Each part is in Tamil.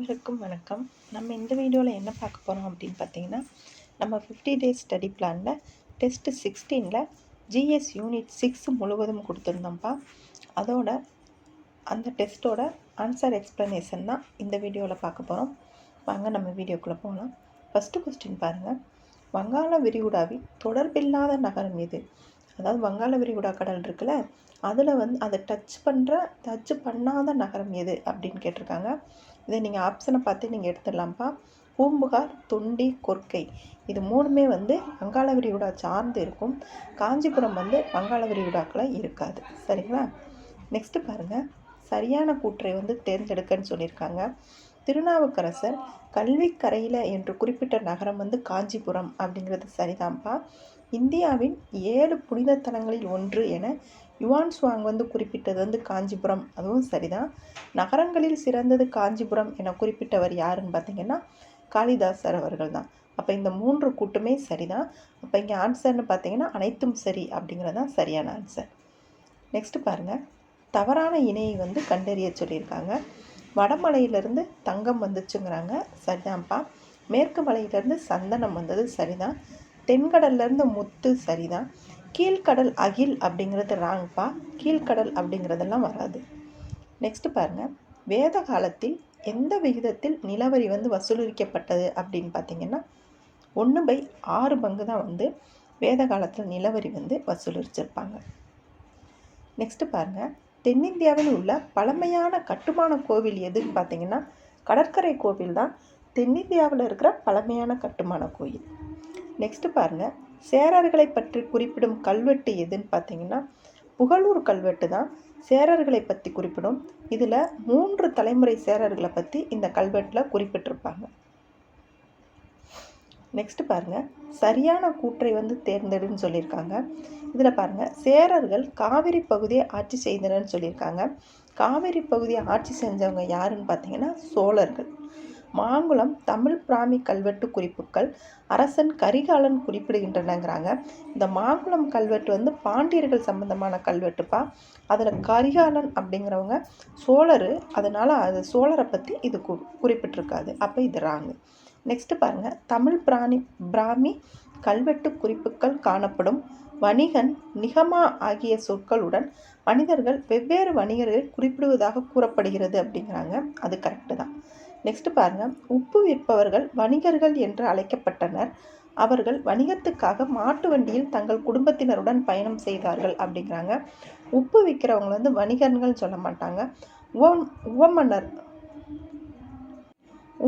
அனைவருக்கும் வணக்கம். நம்ம இந்த வீடியோவில் என்ன பார்க்க போகிறோம் அப்படின்னு பார்த்தீங்கன்னா, நம்ம 50 டேஸ் ஸ்டடி பிளானில் டெஸ்ட்டு 16ல் ஜிஎஸ் யூனிட் 6 முழுவதும் கொடுத்துருந்தோம்ப்பா. அதோட அந்த டெஸ்ட்டோட ஆன்சர் எக்ஸ்ப்ளனேஷன் தான் இந்த வீடியோவில் பார்க்க போகிறோம். வாங்க நம்ம வீடியோக்குள்ளே போகலாம். ஃபஸ்ட்டு கொஸ்டின் பாருங்கள். வங்காள விரிகுடாவின் தொடர்பில்லாத நகரம் எது? அதாவது வங்காள விரிகுடா கடல் இருக்குல்ல, அதில் அதை டச் பண்ணாத நகரம் எது அப்படின்னு கேட்டிருக்காங்க. இதை நீங்கள் ஆப்ஷனை பார்த்து நீங்கள் எடுத்துடலாம்ப்பா. பூம்புகார், தொண்டி, கொர்க்கை இது மூணுமே வங்காள விரிகுடா சார்ந்து இருக்கும். காஞ்சிபுரம் வங்காள விரிகுடாக்களை இருக்காது. சரிங்களா? நெக்ஸ்ட்டு பாருங்கள். சரியான கூற்றை தேர்ந்தெடுக்கன்னு சொல்லியிருக்காங்க. திருநாவுக்கரசர் கல்விக்கரையில் என்று குறிப்பிட்ட நகரம் காஞ்சிபுரம் அப்படிங்கிறது சரிதான்ப்பா. இந்தியாவின் 7 புனித தலங்களில் ஒன்று என யுவான் சுவாங் குறிப்பிட்டது காஞ்சிபுரம், அதுவும் சரிதான். நகரங்களில் சிறந்தது காஞ்சிபுரம் என குறிப்பிட்டவர் யாருன்னு பார்த்தீங்கன்னா காளிதாசர் அவர்கள் தான். அப்போ இந்த 3 கூட்டுமே சரிதான். அப்போ இங்கே ஆன்சர்னு பார்த்தீங்கன்னா அனைத்தும் சரி அப்படிங்கிறது தான் சரியான ஆன்சர். நெக்ஸ்ட்டு பாருங்கள். தவறான இணையை கண்டறிய சொல்லியிருக்காங்க. வடமலையிலேருந்து தங்கம் வந்துச்சுங்கிறாங்க, சரிதான்ப்பா. மேற்கு மலையிலேருந்து சந்தனம் வந்தது சரிதான். தென்கடல்லேருந்து முத்து சரிதான். கீழ்கடல் அகில் அப்படிங்கிறது ராங்ப்பா. கீழ்கடல் அப்படிங்கிறதெல்லாம் வராது. நெக்ஸ்ட்டு பாருங்கள். வேத காலத்தில் எந்த விகிதத்தில் நிலவரி வசூலிக்கப்பட்டது அப்படின்னு பார்த்தீங்கன்னா 1/6 பங்கு தான் வேத காலத்தில் நிலவரி வசூலிச்சிருப்பாங்க. நெக்ஸ்ட்டு பாருங்கள். தென்னிந்தியாவில் உள்ள பழமையான கட்டுமான கோவில் எதுன்னு பார்த்தீங்கன்னா கடற்கரை கோவில் தான் தென்னிந்தியாவில் இருக்கிற பழமையான கட்டுமான கோயில். நெக்ஸ்ட்டு பாருங்கள். சேரர்களை பற்றி குறிப்பிடும் கல்வெட்டு எதுன்னு பார்த்தீங்கன்னா புகழூர் கல்வெட்டு தான் சேரர்களை பற்றி குறிப்பிடும். இதில் 3 தலைமுறை சேரர்களை பற்றி இந்த கல்வெட்டில் குறிப்பிட்டிருப்பாங்க. நெக்ஸ்ட்டு பாருங்கள். சரியான கூற்றை தேர்ந்தெடுன்னு சொல்லியிருக்காங்க. இதில் பாருங்கள். சேரர்கள் காவிரி பகுதியை ஆட்சி செய்தனர்னு சொல்லியிருக்காங்க. காவிரி பகுதியை ஆட்சி செஞ்சவங்க யாருன்னு பார்த்தீங்கன்னா சோழர்கள். மாங்குளம் தமிழ் பிராமி கல்வெட்டு குறிப்புகள் அரசன் கரிகாலன் குறிப்பிடுகின்றனங்கிறாங்க. இந்த மாங்குளம் கல்வெட்டு பாண்டியர்கள் சம்பந்தமான கல்வெட்டுப்பா. அதில் கரிகாலன் அப்படிங்கிறவங்க சோழர், அதனால் அது சோழரை பற்றி இது குறிப்பிட்டிருக்காது. அப்போ இது ராங்கு. நெக்ஸ்ட்டு பாருங்கள். தமிழ் பிராமி கல்வெட்டு குறிப்புகள் காணப்படும் வணிகன், நிகமா ஆகிய சொற்களுடன் மனிதர்கள் வெவ்வேறு வணிகர்களை குறிப்பிடுவதாக கூறப்படுகிறது அப்படிங்கிறாங்க. அது கரெக்டு தான். நெக்ஸ்ட்டு பாருங்கள். உப்பு விற்பவர்கள் வணிகர்கள் என்று அழைக்கப்பட்டனர். அவர்கள் வணிகத்துக்காக மாட்டு வண்டியில் தங்கள் குடும்பத்தினருடன் பயணம் செய்தார்கள் அப்படிங்கிறாங்க. உப்பு விற்கிறவங்க வணிகர்கள் சொல்ல மாட்டாங்க,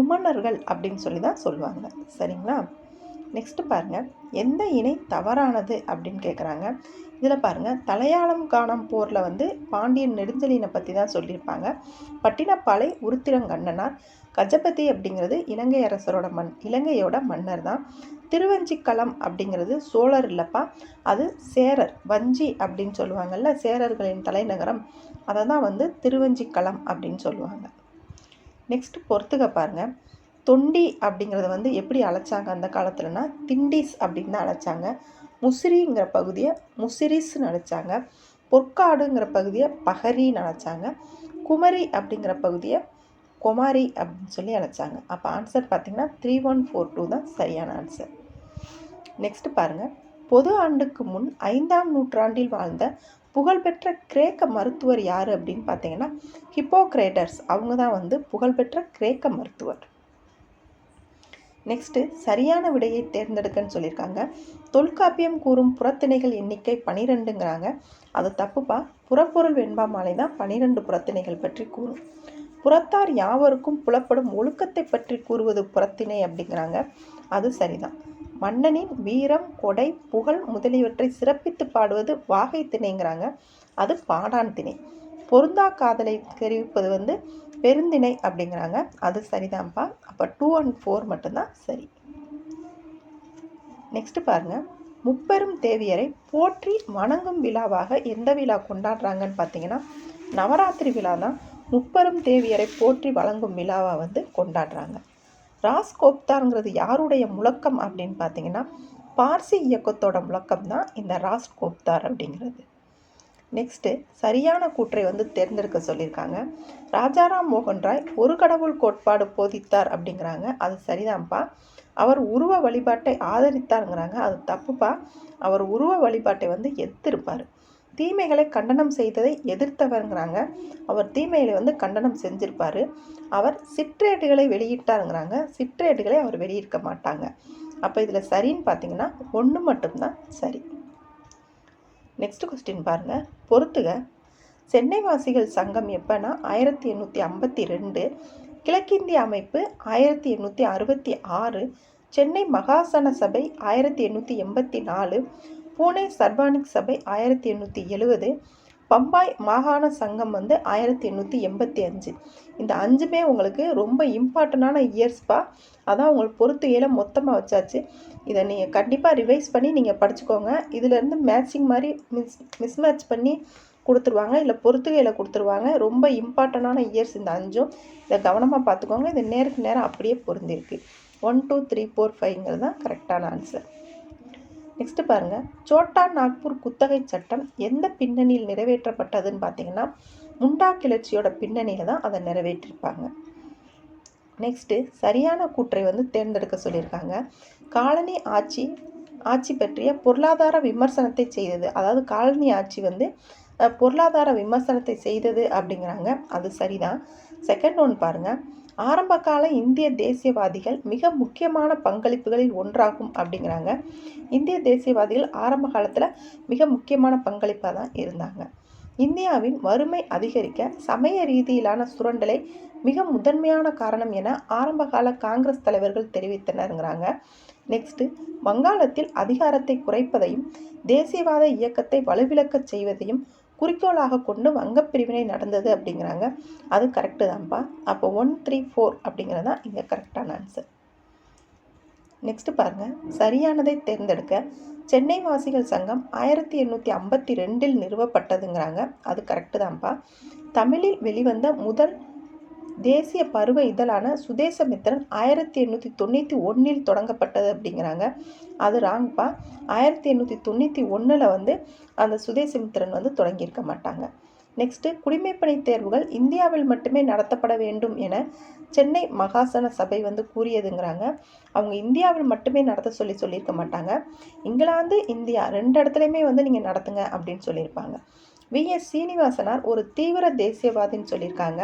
உமனர்கள் அப்படின்னு சொல்லி தான் சொல்லுவாங்க. சரிங்களா? நெக்ஸ்ட்டு பாருங்கள். எந்த இணை தவறானது அப்படின்னு கேட்குறாங்க. இதில் பாருங்கள். தலையாளம் காணம் போரில் பாண்டியன் நெடுஞ்செழியனை பற்றி தான் சொல்லியிருப்பாங்க. பட்டினப்பாலை உருத்திரங்கண்ணனார். கஜபதி அப்படிங்கிறது இலங்கை அரசரோட இலங்கையோட மன்னர் தான். திருவஞ்சிக்களம் அப்படிங்கிறது சோழர் இல்லைப்பா, அது சேரர். வஞ்சி அப்படின்னு சொல்லுவாங்கள்ல, சேரர்களின் தலைநகரம், அதை தான் திருவஞ்சிக்களம் அப்படின்னு சொல்லுவாங்க. நெக்ஸ்ட்டு பொறுத்துக்க பாருங்கள். தொண்டி அப்படிங்கிறத எப்படி அழைச்சாங்க அந்த காலத்துலனா திண்டிஸ் அப்படின்னு தான் அழைச்சாங்க. முசிறிங்கிற பகுதியை முசிறிஸ்ன்னு அழைச்சாங்க. பொற்காடுங்கிற பகுதியை பகரின்னு அழைச்சாங்க. குமரி அப்படிங்கிற பகுதியை கொமாரி அப்படின்னு சொல்லி அழைச்சாங்க. அப்போ ஆன்சர் பார்த்திங்கன்னா 3142 தான் சரியான ஆன்சர். நெக்ஸ்ட்டு பாருங்கள். பொது ஆண்டுக்கு முன் 5ஆம் நூற்றாண்டில் வாழ்ந்த புகழ்பெற்ற கிரேக்க மருத்துவர் யார் அப்படின்னு பார்த்தீங்கன்னா ஹிப்போக்ரேட்டஸ். அவங்க தான் புகழ்பெற்ற கிரேக்க மருத்துவர். நெக்ஸ்ட்டு சரியான விடையை தேர்ந்தெடுக்கன்னு சொல்லியிருக்காங்க. தொல்காப்பியம் கூறும் புறத்திணைகள் எண்ணிக்கை 12ங்கிறாங்க. அது தப்புப்பா. புறப்பொருள் வெண்பா மாலை தான் 12 புறத்திணைகள் பற்றி கூறும். புறத்தார் யாவருக்கும் புலப்படும் ஒழுக்கத்தை பற்றி கூறுவது புறத்திணை அப்படிங்கிறாங்க. அது சரிதான். மன்னனின் வீரம், கொடை, புகழ் முதலியவற்றை சிறப்பித்து பாடுவது வாகை திணைங்கிறாங்க. அது பாடான் திணை. பொருந்தா காதலை தெரிவிப்பது பெருந்திணை அப்படிங்கிறாங்க. அது சரிதான்ப்பா. அப்போ 2 and 4 மட்டும்தான் சரி. நெக்ஸ்ட்டு பாருங்கள். முப்பெரும் தேவியரை போற்றி வணங்கும் விழாவாக எந்த விழா கொண்டாடுறாங்கன்னு பார்த்தீங்கன்னா நவராத்திரி விழா தான் முப்பெரும் தேவியரை போற்றி வழங்கும் விழாவாக கொண்டாடுறாங்க. ராஸ்கோப்தாருங்கிறது யாருடைய முழக்கம் அப்படின்னு பார்த்தீங்கன்னா பார்சி இயக்கத்தோட முழக்கம் தான் இந்த ராஸ்கோப்தார் அப்படிங்கிறது. நெக்ஸ்ட்டு சரியான கூற்றை வந்து தேர்ந்தெடுக்க சொல்லியிருக்காங்க. ராஜாராம் மோகன் ராய் ஒரு கடவுள் கோட்பாடு போதித்தார் அப்படிங்கிறாங்க. அது சரிதான்ப்பா. அவர் உருவ வழிபாட்டை ஆதரித்தாருங்கிறாங்க. அது தப்புப்பா. அவர் உருவ வழிபாட்டை வந்து எதிர்த்திருப்பார். தீமைகளை கண்டனம் செய்ததை எதிர்த்தவருங்கிறாங்க. அவர் தீமைகளை வந்து கண்டனம் செஞ்சிருப்பார். அவர் சிற்றேடுகளை வெளியிட்டாருங்கிறாங்க. சிற்றேடுகளை அவர் வெளியிட மாட்டாங்க. அப்போ இதில் சரின்னு பார்த்தீங்கன்னா 1 மட்டும்தான் சரி. நெக்ஸ்ட் கொஸ்டின் பாருங்கள், பொறுத்துக. சென்னை வாசிகள் சங்கம் எப்போனா 1852, கிழக்கிந்திய அமைப்பு 1866, சென்னை மகாசன சபை 1884, பூனே சர்வானிக் சபை 1870, பம்பாய் மாகாண சங்கம் வந்து 1885. இந்த 5மே உங்களுக்கு ரொம்ப இம்பார்ட்டண்டான இயர்ஸ்ப்பா. அதான் உங்களுக்கு பொறுத்துகையில் மொத்தமாக வச்சாச்சு. இதை நீங்கள் கண்டிப்பாக ரிவைஸ் பண்ணி நீங்கள் படிச்சுக்கோங்க. இதிலேருந்து மேட்சிங் மாதிரி மிஸ்மேட்ச் பண்ணி கொடுத்துருவாங்க, இல்லை பொறுத்துகையில் கொடுத்துருவாங்க. ரொம்ப இம்பார்ட்டண்டான இயர்ஸ் இந்த 5ம். இதை கவனமாக பார்த்துக்கோங்க. இது நேருக்கு நேரம் அப்படியே பொருந்திருக்கு. 1 2 3 4 5ங்கிறது தான் கரெக்டான ஆன்சர். நெக்ஸ்ட் பாருங்கள், சோட்டா நாக்பூர் குத்தகை சட்டம் எந்த பின்னணியில் நிறைவேற்றப்பட்டதுன்னு பார்த்தீங்கன்னா முண்டா கிளர்ச்சியோட பின்னணியில் தான் அதை நிறைவேற்றிருப்பாங்க. நெக்ஸ்ட்டு சரியான கூற்றை வந்து தேர்ந்தெடுக்க சொல்லியிருக்காங்க. காலனி ஆட்சி பற்றிய பொருளாதார விமர்சனத்தை செய்தது. அதாவது காலனி ஆட்சி வந்து பொருளாதார விமர்சனத்தை செய்தது அப்படிங்கிறாங்க. அது சரிதான். செகண்ட் ஒன் பாருங்கள், ஆரம்பகால இந்திய தேசியவாதிகள் மிக முக்கியமான பங்களிப்புகளில் ஒன்றாகும் அப்படிங்கிறாங்க. இந்திய தேசியவாதிகள் ஆரம்ப காலத்தில் மிக முக்கியமான பங்களிப்பாக தான் இருந்தாங்க. இந்தியாவின் வறுமை அதிகரிக்க சமய ரீதியிலான சுரண்டலை மிக முதன்மையான காரணம் என ஆரம்பகால காங்கிரஸ் தலைவர்கள் தெரிவித்தனருங்கிறாங்க. நெக்ஸ்ட்டு, வங்காளத்தில் அதிகாரத்தை குறைப்பதையும் தேசியவாத இயக்கத்தை வலுவிழக்கச் செய்வதையும் குறிக்கோளாக கொண்டு வங்கப்பிரிவினை நடந்தது அப்படிங்கிறாங்க. அது கரெக்டு தான்ப்பா. அப்போ 1 3 4 அப்படிங்கிறது தான் இங்கே கரெக்டான ஆன்சர். நெக்ஸ்ட் பாருங்கள், சரியானதை தேர்ந்தெடுக்க. சென்னை வாசிகள் சங்கம் 1852 நிறுவப்பட்டதுங்கிறாங்க. அது கரெக்டு தான்ப்பா. தமிழில் வெளிவந்த முதல் தேசிய பருவ இதழான சுதேசமித்திரன் 1891 தொடங்கப்பட்டது அப்படிங்கிறாங்க. அது ராங்ப்பா. 1891 வந்து அந்த சுதேசமித்திரன் வந்து தொடங்கியிருக்க மாட்டாங்க. நெக்ஸ்ட்டு, குடிமைப்பணி தேர்வுகள் இந்தியாவில் மட்டுமே நடத்தப்பட வேண்டும் என சென்னை மகாசன சபை வந்து கூறியதுங்கிறாங்க. அவங்க இந்தியாவில் மட்டுமே நடத்த சொல்லியிருக்க மாட்டாங்க. இங்கிலாந்து, இந்தியா 2 இடத்துலையுமே வந்து நீங்கள் நடத்துங்க அப்படின்னு சொல்லியிருப்பாங்க. V.S. சீனிவாசனார் ஒரு தீவிர தேசியவாதின்னு சொல்லியிருக்காங்க.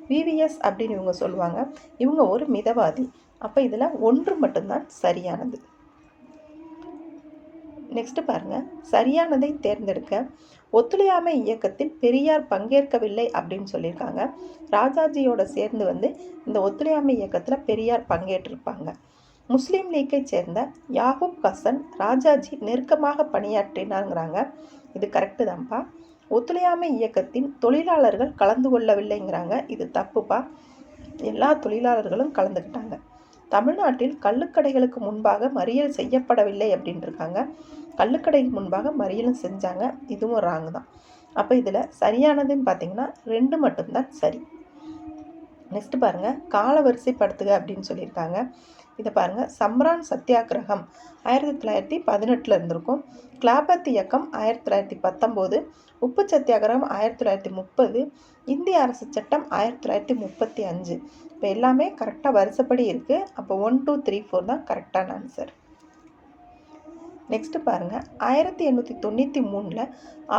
VVS அப்படின்னு இவங்க சொல்லுவாங்க. இவங்க ஒரு மிதவாதி. அப்போ இதில் 1 மட்டும்தான் சரியானது. நெக்ஸ்ட் பாருங்க, சரியானதை தேர்ந்தெடுக்க. ஒத்துழையாமை இயக்கத்தில் பெரியார் பங்கேற்கவில்லை அப்படின்னு சொல்லியிருக்காங்க. ராஜாஜியோட சேர்ந்து வந்து இந்த ஒத்துழையாமை இயக்கத்தில் பெரியார் பங்கேற்றிருப்பாங்க. முஸ்லீம் லீக்கை சேர்ந்த யாகூப் ஹசன் ராஜாஜி நெருக்கமாக பணியாற்றினாங்கிறாங்க. இது கரெக்டு தான்ப்பா. ஒத்துழையாமை இயக்கத்தின் தொழிலாளர்கள் கலந்து கொள்ளவில்லைங்கிறாங்க. இது தப்புப்பா. எல்லா தொழிலாளர்களும் கலந்துக்கிட்டாங்க. தமிழ்நாட்டில் கள்ளுக்கடைகளுக்கு முன்பாக மறியல் செய்யப்படவில்லை அப்படின்னு இருக்காங்க. கள்ளுக்கடைக்கு முன்பாக மறியலும் செஞ்சாங்க. இதுவும் ராங் தான். அப்போ இதில் சரியானதுன்னு பார்த்தீங்கன்னா 2 மட்டும்தான் சரி. நெக்ஸ்ட் பாருங்கள், கால வரிசைப்படுத்துக அப்படின்னு சொல்லியிருக்காங்க. இதை பாருங்கள், சம்ரான் சத்தியாகிரகம் 1918 இருந்திருக்கும். கிளாபத் இயக்கம் 1919, உப்பு சத்தியாகிரகம் 1930, இந்திய அரசு சட்டம் 1935. இப்போ எல்லாமே கரெக்டாக வரிசைப்படி இருக்குது. அப்போ 1 2 3 4 தான் கரெக்டான ஆன்சர். நெக்ஸ்ட் பாருங்கள், 1893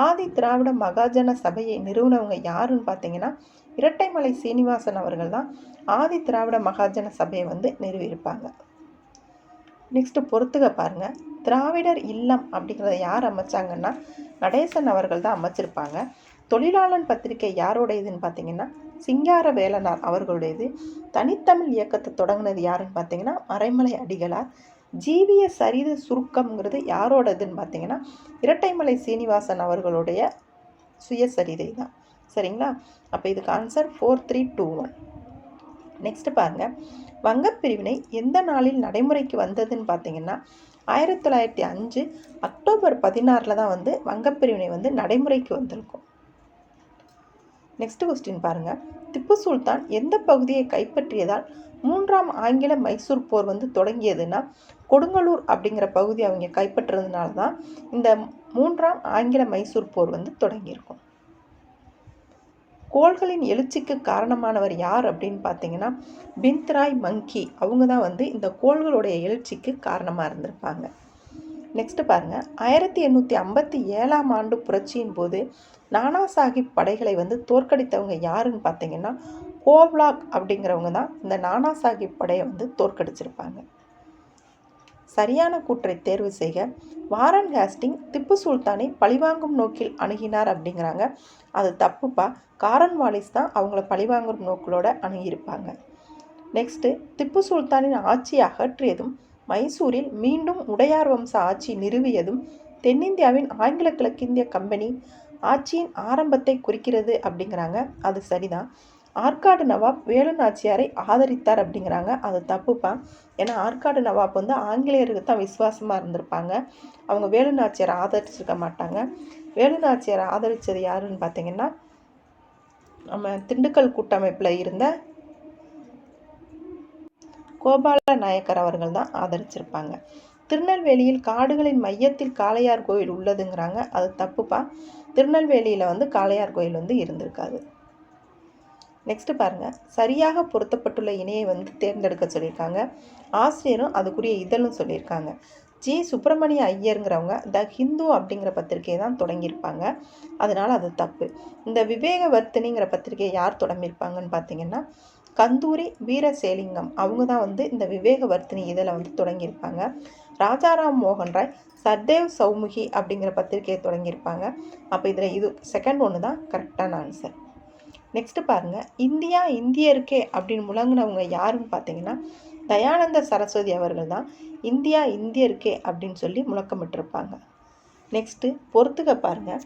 ஆதி திராவிட மகாஜன சபையை நிறுவனவங்க யாருன்னு பார்த்தீங்கன்னா இரட்டைமலை சீனிவாசன் அவர்கள் தான் ஆதி திராவிட மகாஜன சபையை வந்து நிறுவியிருப்பாங்க. நெக்ஸ்ட் பொறுத்துக பாருங்க, திராவிடர் இல்லம் அப்படிங்கிறத யார் அமைச்சாங்கன்னா நடேசன் அவர்கள் தான் அமைச்சிருப்பாங்க. தொழிலாளன் பத்திரிகை யாரோடையதுன்னு பார்த்தீங்கன்னா சிங்கார வேலனார் அவர்களுடையது. தனித்தமிழ் இயக்கத்தை தொடங்கினது யாருன்னு பார்த்தீங்கன்னா மறைமலை அடிகளார். ஜீவிய சரித சுருக்கம்ங்கிறது யாரோடதுன்னு பார்த்தீங்கன்னா இரட்டைமலை சீனிவாசன் அவர்களுடைய சுயசரிதை தான். சரிங்களா? அப்போ இதுக்கு ஆன்சர் 4 3 2 1. நெக்ஸ்ட் பாருங்க, வங்கப்பிரிவினை எந்த நாளில் நடைமுறைக்கு வந்ததுன்னு பார்த்தீங்கன்னா 1905 அக்டோபர் 16 தான் வந்து வங்கப்பிரிவினை வந்து நடைமுறைக்கு வந்திருக்கும். நெக்ஸ்ட் கொஸ்டின் பாருங்கள். திப்பு சுல்தான் எந்த பகுதியை கைப்பற்றியதால் 3ஆம் ஆங்கில மைசூர் போர் வந்து தொடங்கியதுன்னா கொடுங்கலூர் அப்படிங்கிற பகுதி அவங்க கைப்பற்றுறதுனால தான் இந்த 3ஆம் ஆங்கில மைசூர் போர் வந்து தொடங்கியிருக்கும். கோள்களின் எழுச்சிக்கு காரணமானவர் யார் அப்படின்னு பார்த்தீங்கன்னா பிந்த்ராய் மங்கி. அவங்க தான் வந்து இந்த கோள்களுடைய எழுச்சிக்கு காரணமாக இருந்திருப்பாங்க. நெக்ஸ்ட் பாருங்க, 1857ஆம் ஆண்டு புரட்சியின் போது நானா சாஹிப் படைகளை வந்து தோற்கடித்தவங்க யாருன்னு பார்த்தீங்கன்னா கோவ்லாக் அப்படிங்கிறவங்க தான் இந்த நானா சாஹிப் படையை வந்து தோற்கடிச்சிருப்பாங்க. சரியான கூற்றை தேர்வு செய்க. வாரன் ஹேஸ்டிங் திப்பு சுல்தானை பழிவாங்கும் நோக்கில் அணுகினார் அப்படிங்கிறாங்க. அது தப்புப்பா. காரன்வாலிஸ் தான் அவங்கள பழிவாங்கும் நோக்கிலோட அணுகியிருப்பாங்க. நெக்ஸ்ட்டு, திப்பு சுல்தானின் ஆட்சியை அகற்றியதும் மைசூரில் மீண்டும் உடையார் வம்ச ஆட்சி நிறுவியதும் தென்னிந்தியாவின் ஆங்கில கிழக்கிந்திய கம்பெனி ஆட்சியின் ஆரம்பத்தை குறிக்கிறது அப்படிங்கிறாங்க. அது சரிதான். ஆற்காடு நவாப் வேலு நாச்சியாரை ஆதரித்தார் அப்படிங்கிறாங்க. அது தப்புப்பா. ஏன்னா ஆற்காடு நவாப் வந்து ஆங்கிலேயருக்கு தான் விசுவாசமாக இருந்திருப்பாங்க. அவங்க வேலு நாச்சியாரை ஆதரிச்சிருக்க மாட்டாங்க. வேலு நாச்சியாரை ஆதரித்தது யாருன்னு பார்த்தீங்கன்னா நம்ம திண்டுக்கல் கூட்டமைப்பில் இருந்த கோபால நாயக்கர் அவர்கள் தான் ஆதரிச்சிருப்பாங்க. திருநெல்வேலியில் காடுகளின் மையத்தில் காளையார் கோயில் உள்ளதுங்கிறாங்க. அது தப்புப்பா. திருநெல்வேலியில் வந்து காளையார் கோயில் வந்து இருந்திருக்காது. நெக்ஸ்ட்டு பாருங்கள், சரியாக பொருத்தப்பட்டுள்ள இணையை வந்து தேர்ந்தெடுக்க சொல்லியிருக்காங்க. ஆசிரியரும் அதுக்குரிய இதழும் சொல்லியிருக்காங்க. ஜி சுப்பிரமணிய ஐயருங்கிறவங்க த ஹிந்து அப்படிங்கிற பத்திரிகையை தான் தொடங்கியிருப்பாங்க. அதனால் அது தப்பு. இந்த விவேகவர்த்தினிங்கிற பத்திரிகையை யார் தொடங்கியிருப்பாங்கன்னு பார்த்தீங்கன்னா கந்தூரி வீரசேலிங்கம். அவங்க தான் வந்து இந்த விவேகவர்த்தினி இதழை வந்து தொடங்கியிருப்பாங்க. ராஜாராம் மோகன் ராய் சர்தேவ் சௌமுகி அப்படிங்கிற பத்திரிகையை தொடங்கியிருப்பாங்க. அப்போ இதில் இது செகண்ட் ஒன்று தான் கரெக்டான ஆன்சர். நெக்ஸ்ட்டு பாருங்கள், இந்தியா இந்தியருக்கே அப்படின்னு முழங்கினவங்க யாருன்னு பார்த்தீங்கன்னா தயானந்த சரஸ்வதி அவர்கள் தான் இந்தியா இந்தியருக்கே அப்படின்னு சொல்லி முழக்கமிட்டிருப்பாங்க. நெக்ஸ்ட்டு பொறுத்துக்க பாருங்கள்,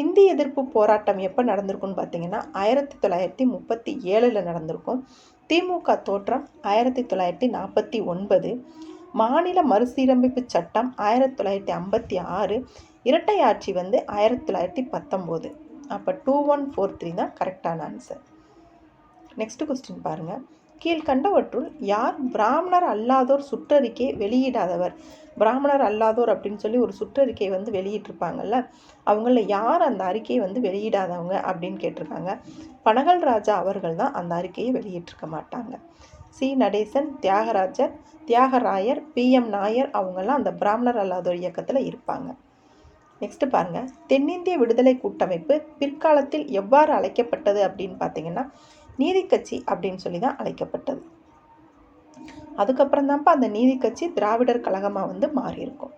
இந்தி எதிர்ப்பு போராட்டம் எப்போ நடந்திருக்குன்னு பார்த்தீங்கன்னா 1937 நடந்திருக்கும். திமுக தோற்றம் 1949, மாநில மறுசீரமைப்பு சட்டம் 1956, இரட்டை ஆட்சி வந்து 1919. அப்போ 2143 தான் கரெக்டான ஆன்சர். நெக்ஸ்ட் கொஸ்டின் பாருங்கள், கீழ்கண்டவற்றுள் யார் பிராமணர் அல்லாதோர் சுற்றறிக்கை வெளியிடாதவர்? பிராமணர் அல்லாதோர் அப்படின்னு சொல்லி ஒரு சுற்றறிக்கை வந்து வெளியிட்டிருப்பாங்கல்ல, அவங்கள யார் அந்த அறிக்கையை வந்து வெளியிடாதவங்க அப்படின்னு கேட்டிருக்காங்க. பனகல் ராஜா அவர்கள் தான் அந்த அறிக்கையை வெளியிட்டிருக்க மாட்டாங்க. சி நடேசன், தியாகராயர், PM நாயர் அவங்கெல்லாம் அந்த பிராமணர் அல்லாதோர் இயக்கத்தில் இருப்பாங்க. நெக்ஸ்ட் பாருங்கள், தென்னிந்திய விடுதலை கூட்டமைப்பு பிற்காலத்தில் எவ்வாறு அழைக்கப்பட்டது அப்படின்னு பார்த்தீங்கன்னா நீதி கட்சி அப்படின்னு சொல்லி தான் அழைக்கப்பட்டது. அதுக்கப்புறம் தான்ப்பா அந்த நீதி கட்சி திராவிடர் கழகமாக வந்து மாறியிருக்கும்.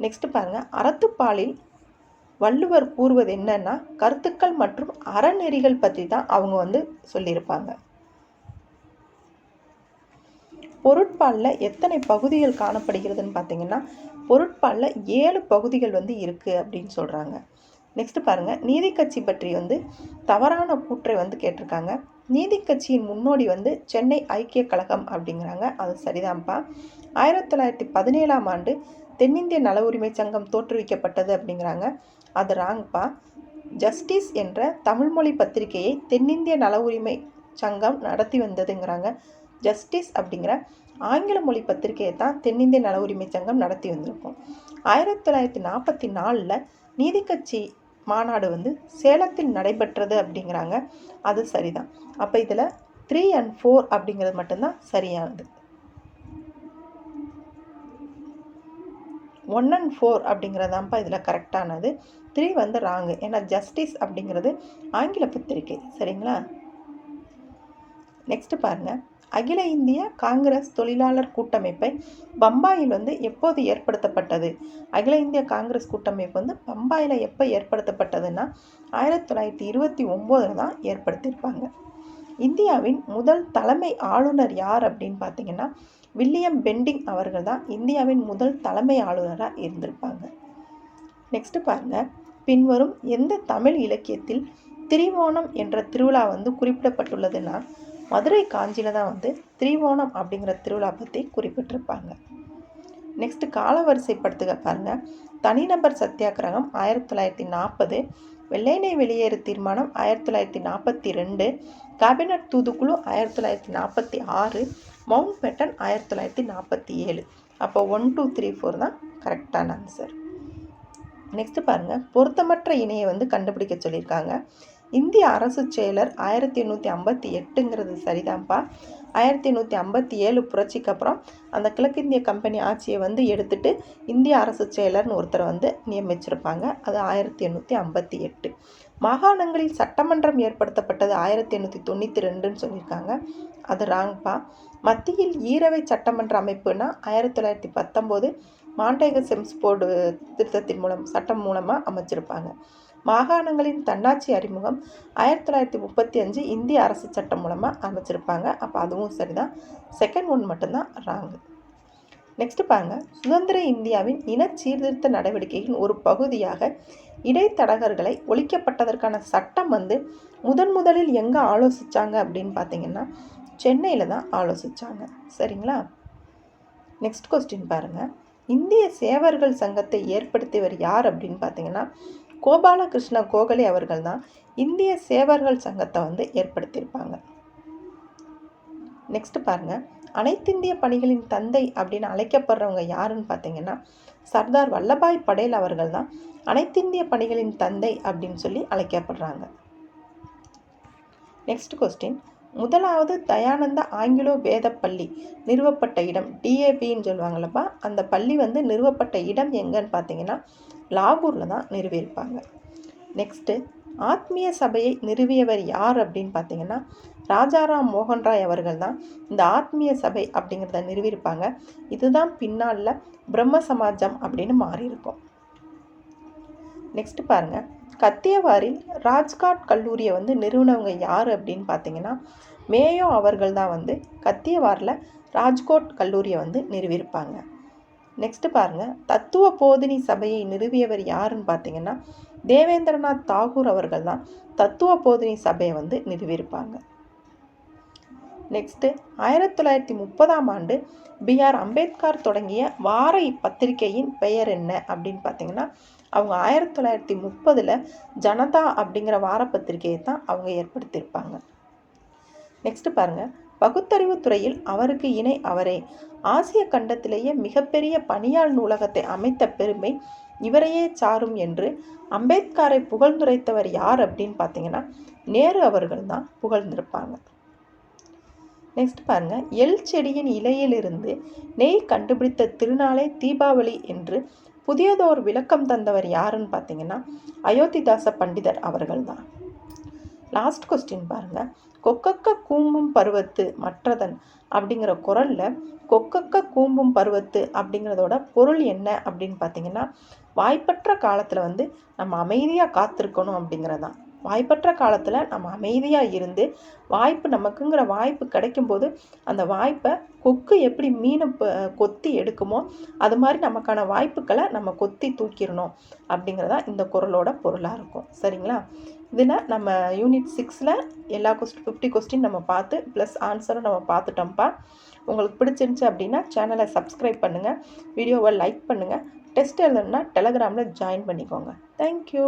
நெக்ஸ்ட் பாருங்கள், அறத்துப்பாலில் வள்ளுவர் கூறுவது என்னன்னா கருத்துக்கள் மற்றும் அறநெறிகள் பற்றி தான் அவங்க வந்து சொல்லியிருப்பாங்க. பொருட்பாலில் எத்தனை பகுதிகள் காணப்படுகிறதுன்னு பார்த்தீங்கன்னா பொருட்பாலில் 7 பகுதிகள் வந்து இருக்குது அப்படின்னு சொல்கிறாங்க. நெக்ஸ்ட் பாருங்கள், நீதி கட்சி பற்றி வந்து தவறான கூற்றை வந்து கேட்டிருக்காங்க. நீதி கட்சியின் முன்னோடி வந்து சென்னை ஐக்கிய கழகம் அப்படிங்கிறாங்க. அது சரிதான்ப்பா. 1917ஆம் ஆண்டு தென்னிந்திய நல உரிமை சங்கம் தோற்றுவிக்கப்பட்டது அப்படிங்கிறாங்க. அது ராங்ப்பா. ஜஸ்டிஸ் என்ற தமிழ்மொழி பத்திரிகையை தென்னிந்திய நல உரிமை சங்கம் நடத்தி வந்ததுங்கிறாங்க. ஜஸ்டிஸ் அப்படிங்கிற ஆங்கில மொழி பத்திரிகையை தான் தென்னிந்திய நல உரிமை சங்கம் நடத்தி வந்திருக்கும். 1944 நீதி கட்சி மாநாடு வந்து சேலத்தில் நடைபெற்றது அப்படிங்கிறாங்க. அது சரிதான். அப்போ இதில் 3 and 4 அப்படிங்கிறது மட்டும்தான் சரியானது. 1 and 4 அப்படிங்கிறதான்ப்பா இதில் கரெக்டானது. 3 வந்து ராங்கு. ஏன்னா ஜஸ்டிஸ் அப்படிங்கிறது ஆங்கில பத்திரிகை. சரிங்களா? நெக்ஸ்ட் பாருங்கள், அகில இந்திய காங்கிரஸ் தொழிலாளர் கூட்டமைப்பை பம்பாயில் வந்து எப்போது ஏற்படுத்தப்பட்டது? அகில இந்திய காங்கிரஸ் கூட்டமைப்பு வந்து பம்பாயில் எப்போ ஏற்படுத்தப்பட்டதுன்னா 1929 தான் ஏற்படுத்தியிருப்பாங்க. இந்தியாவின் முதல் தலைமை ஆளுநர் யார் அப்படின்னு பார்த்தீங்கன்னா வில்லியம் பெண்டிங் அவர்கள் தான் இந்தியாவின் முதல் தலைமை ஆளுநராக இருந்திருப்பாங்க. நெக்ஸ்ட் பாருங்கள், பின்வரும் எந்த தமிழ் இலக்கியத்தில் திரிவோணம் என்ற திருவிழா வந்து குறிப்பிடப்பட்டுள்ளதுன்னா மதுரை காஞ்சியில் தான் வந்து திரிவோணம் அப்படிங்கிற திருவிழா பற்றி குறிப்பிட்டிருப்பாங்க. நெக்ஸ்ட் காலவரிசைப்படுத்துக பாருங்கள். தனிநபர் சத்தியாகிரகம் 1940, வெள்ளையனே வெளியேறு தீர்மானம் 1942, கேபினட் தூதுக்குழு 1946, மவுண்ட் பேட்டன் 1947. அப்போ 1, 2, 3, 4 தான் கரெக்டான ஆன்சர். நெக்ஸ்ட் பாருங்கள், பொருத்தமற்ற இணையை வந்து கண்டுபிடிக்க சொல்லியிருக்காங்க. இந்திய அரசு செயலர் 1858ங்கிறது சரிதான்ப்பா. 1857 புரட்சிக்கு அப்புறம் அந்த கிழக்கிந்திய கம்பெனி ஆட்சியை வந்து எடுத்துட்டு இந்திய அரசு செயலர்னு ஒருத்தரை வந்து நியமிச்சிருப்பாங்க. அது 1858. மாகாணங்களில் சட்டமன்றம் ஏற்படுத்தப்பட்டது 1892ன்னு சொல்லியிருக்காங்க. அது ராங்ப்பா. மத்தியில் ஈரவை சட்டமன்ற அமைப்புனா 1919 மாண்டேக செம்ஸ்போர்டு திருத்தத்தின் மூலம் சட்டம் மூலமாக அமைச்சிருப்பாங்க. மாகாணங்களின் தன்னாட்சி அறிமுகம் 1935 இந்திய அரசு சட்டம் மூலமாக அமைச்சிருப்பாங்க. அப்போ அதுவும் சரிதான். செகண்ட் ஒன் மட்டும்தான் ராங்கு. நெக்ஸ்ட் பாருங்க, சுதந்திர இந்தியாவின் இன சீர்திருத்த நடவடிக்கையின் ஒரு பகுதியாக இடைத்தரகர்களை ஒழிக்கப்பட்டதற்கான சட்டம் வந்து முதலில் எங்கே ஆலோசித்தாங்க அப்படின்னு பார்த்தீங்கன்னா சென்னையில் தான் ஆலோசித்தாங்க. சரிங்களா? நெக்ஸ்ட் கொஸ்டின் பாருங்கள், இந்திய சேவர்கள் சங்கத்தை ஏற்படுத்தியவர் யார் அப்படின்னு பார்த்தீங்கன்னா கோபாலகிருஷ்ண கோகலே அவர்கள் தான் இந்திய சேவர்கள் சங்கத்தை வந்து ஏற்படுத்தியிருப்பாங்க. நெக்ஸ்ட் பாருங்க, அனைத்திந்திய பணிகளின் தந்தை அப்படின்னு அழைக்கப்படுறவங்க யாருன்னு பார்த்தீங்கன்னா சர்தார் வல்லபாய் படேல் அவர்கள் தான் அனைத்திந்திய பணிகளின் தந்தை அப்படின்னு சொல்லி அழைக்கப்படுறாங்க. நெக்ஸ்ட் கொஸ்டின், முதலாவது தயானந்த ஆங்கிலோ வேத பள்ளி நிறுவப்பட்ட இடம் டிஏபின்னு சொல்லுவாங்களப்பா. அந்த பள்ளி வந்து நிறுவப்பட்ட இடம் எங்கன்னு பார்த்தீங்கன்னா லாகூரில் தான் நிறுவியிருப்பாங்க. நெக்ஸ்ட்டு, ஆத்மீய சபையை நிறுவியவர் யார் அப்படின்னு பார்த்தீங்கன்னா ராஜாராம் மோகன் ராய் அவர்கள் தான் இந்த ஆத்மீய சபை அப்படிங்கிறத நிறுவியிருப்பாங்க. இதுதான் பின்னால் பிரம்ம சமாஜம் அப்படின்னு மாறியிருக்கும். நெக்ஸ்ட் பாருங்கள், கத்தியவாரில் ராஜ்காட் கல்லூரியை வந்து நிறுவனவங்க யார் அப்படின்னு பார்த்தீங்கன்னா மேயோ அவர்கள் தான் வந்து கத்தியவாரில் ராஜ்கோட் கல்லூரியை வந்து நிறுவியிருப்பாங்க. நெக்ஸ்ட் பாருங்கள், தத்துவ போதினி சபையை நிறுவியவர் யாருன்னு பார்த்தீங்கன்னா தேவேந்திரநாத் தாகூர் அவர்கள் தான் தத்துவ போதினி சபையை வந்து நிறுவியிருப்பாங்க. Next, 1930 B.R. அம்பேத்கர் தொடங்கிய வார பத்திரிகையின் பெயர் என்ன அப்படின்னு பார்த்தீங்கன்னா அவங்க 1930 ஜனதா அப்படிங்கிற வார பத்திரிகையை தான் அவங்க ஏற்படுத்தியிருப்பாங்க. நெக்ஸ்ட் பாருங்கள், பகுத்தறிவு துறையில் அவருக்கு இணை அவரே. ஆசிய கண்டத்திலேயே மிகப்பெரிய பணியாள் நூலகத்தை அமைத்த பெருமை இவரையே சாரும் என்று அம்பேத்கரை புகழ்ந்துரைத்தவர் யார் அப்படின்னு பார்த்தீங்கன்னா நேரு அவர்கள் தான் புகழ்ந்திருப்பாங்க. நெக்ஸ்ட் பாருங்க, எல் செடியின் இலையிலிருந்து நெய் கண்டுபிடித்த திருநாளே தீபாவளி என்று புதியதோர் விளக்கம் தந்தவர் யாருன்னு பார்த்தீங்கன்னா அயோத்திதாச பண்டிதர் அவர்கள் தான். லாஸ்ட் கொஸ்டின் பாருங்க, கொக்கக்க கூம்பும் பருவத்து மற்றதன் அப்படிங்கிற குரலில் கொக்கக்க கூம்பும் பருவத்து அப்படிங்கிறதோட பொருள் என்ன அப்படின்னு பார்த்தீங்கன்னா வாய்ப்பற்ற காலத்தில் வந்து நம்ம அமைதியாக காத்திருக்கணும் அப்படிங்கிறதான். வாய்ப்பற்ற காலத்தில் நம்ம அமைதியாக இருந்து வாய்ப்பு நமக்குங்கிற வாய்ப்பு கிடைக்கும்போது அந்த வாய்ப்பை கொக்கு எப்படி மீனை கொத்தி எடுக்குமோ அது மாதிரி நமக்கான வாய்ப்புகளை நம்ம கொத்தி தூக்கிடணும் அப்படிங்கிறதா இந்த குறளோட பொருளாக இருக்கும். சரிங்களா? இதில் நம்ம யூனிட் 6 எல்லா 50 கொஸ்டின் நம்ம பார்த்து ப்ளஸ் ஆன்சரும் நம்ம பார்த்துட்டோம்ப்பா. உங்களுக்கு பிடிச்சிருந்துச்சு அப்படின்னா சேனலை சப்ஸ்கிரைப் பண்ணுங்கள், வீடியோவை லைக் பண்ணுங்கள். டெஸ்ட் எழுதணுன்னா டெலகிராமில் ஜாயின் பண்ணிக்கோங்க. தேங்க்யூ.